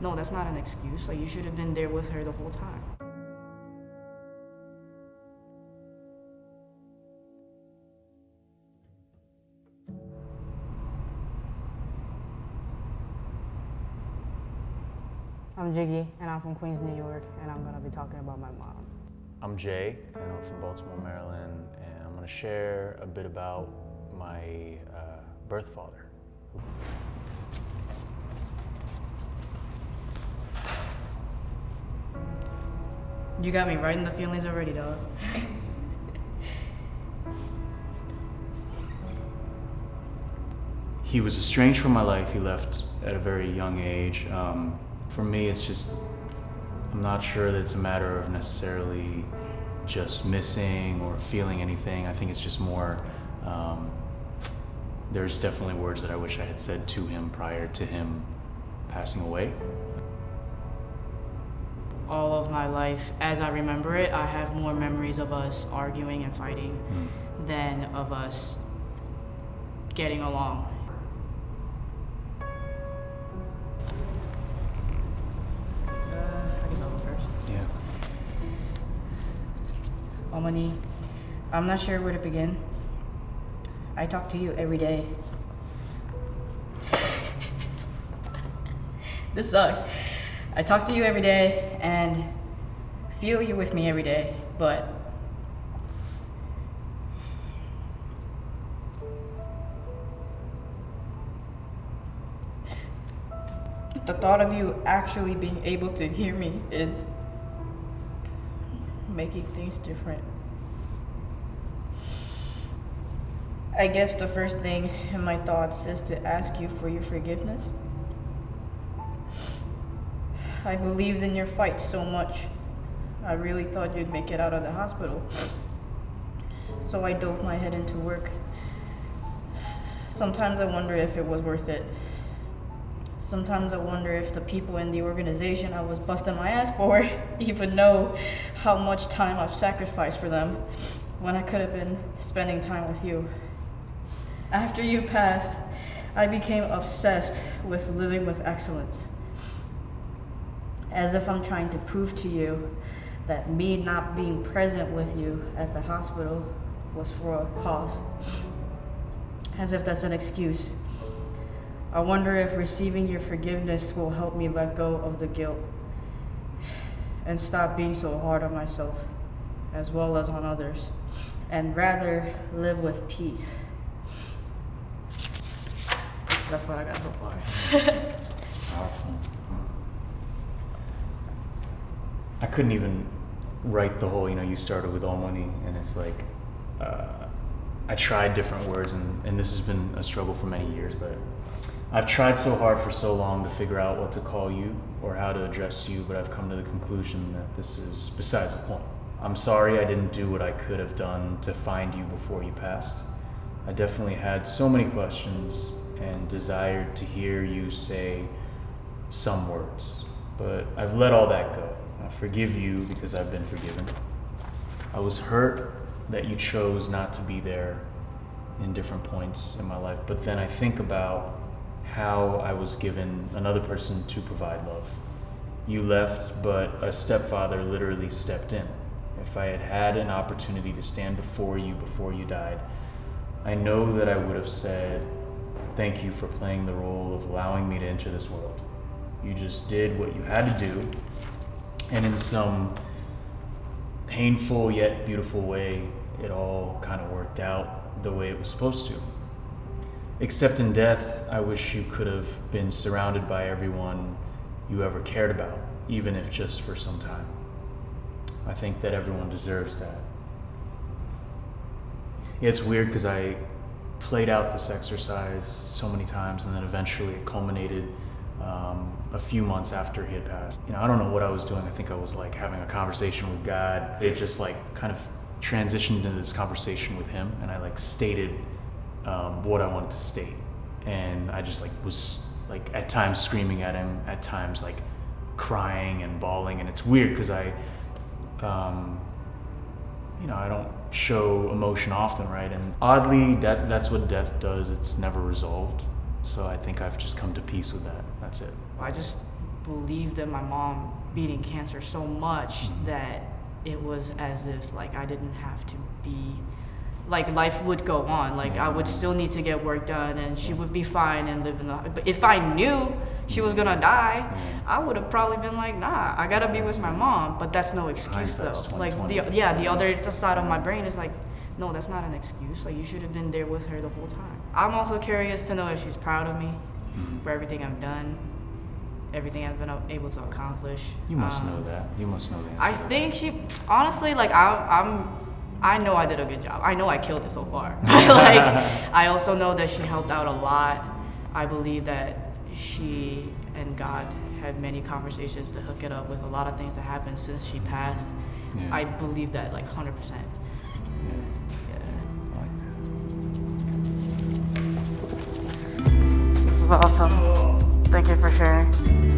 no, that's not an excuse. Like, you should have been there with her the whole time. I'm Jiggy, and I'm from Queens, New York, and I'm gonna be talking about my mom. I'm Jay, and I'm from Baltimore, Maryland, and I'm gonna share a bit about my birth father. You got me right in the feelings already, dog. He was estranged from my life. He left at a very young age. For me, it's just, I'm not sure that it's a matter of necessarily just missing or feeling anything. I think it's just more, there's definitely words that I wish I had said to him prior to him passing away. All of my life, as I remember it, I have more memories of us arguing and fighting than of us getting along. I guess I'll go first. Yeah. Omani, I'm not sure where to begin. I talk to you every day. This sucks. I talk to you every day and feel you with me every day, but the thought of you actually being able to hear me is making things different. I guess the first thing in my thoughts is to ask you for your forgiveness. I believed in your fight so much. I really thought you'd make it out of the hospital. So I dove my head into work. Sometimes I wonder if it was worth it. Sometimes I wonder if the people in the organization I was busting my ass for even know how much time I've sacrificed for them when I could have been spending time with you. After you passed, I became obsessed with living with excellence. As if I'm trying to prove to you that me not being present with you at the hospital was for a cause. As if that's an excuse. I wonder if receiving your forgiveness will help me let go of the guilt and stop being so hard on myself, as well as on others, and rather live with peace. That's what I got so far. That's powerful. I couldn't even write the whole, you started with all money, and it's like, I tried different words, and this has been a struggle for many years, but I've tried so hard for so long to figure out what to call you or how to address you, but I've come to the conclusion that this is besides the point. I'm sorry I didn't do what I could have done to find you before you passed. I definitely had so many questions and desired to hear you say some words, but I've let all that go. I forgive you because I've been forgiven. I was hurt that you chose not to be there in different points in my life, but then I think about how I was given another person to provide love. You left, but a stepfather literally stepped in. If I had had an opportunity to stand before you died, I know that I would have said, thank you for playing the role of allowing me to enter this world. You just did what you had to do, and in some painful yet beautiful way, it all kind of worked out the way it was supposed to. Except in death, I wish you could have been surrounded by everyone you ever cared about, even if just for some time. I think that everyone deserves that. Yeah, it's weird because I played out this exercise so many times, and then eventually it culminated a few months after he had passed. I don't know what I was doing. I think I was like having a conversation with God. It just like kind of transitioned into this conversation with him, and I like stated what I wanted to state. And I just like was like at times screaming at him, at times like crying and bawling. And it's weird because I don't show emotion often, right? And oddly, that's what death does. It's never resolved. So I think I've just come to peace with that. That's it. I just believed in my mom beating cancer so much that it was as if like I didn't have to be, like life would go on. Like I would still need to get work done and she would be fine and live in the, but if I knew she was gonna die, I would have probably been like, nah, I gotta be with my mom. But that's no excuse though. Like the other side of my brain is like, no, that's not an excuse. Like you should have been there with her the whole time. I'm also curious to know if she's proud of me for everything I've done, everything I've been able to accomplish. You must know that. You must know the answer. I think she, honestly, like I know I did a good job. I know I killed it so far. Like I also know that she helped out a lot. I believe that she and God had many conversations to hook it up with a lot of things that happened since she passed. Yeah. I believe that like 100%. This is awesome. Thank you for sharing.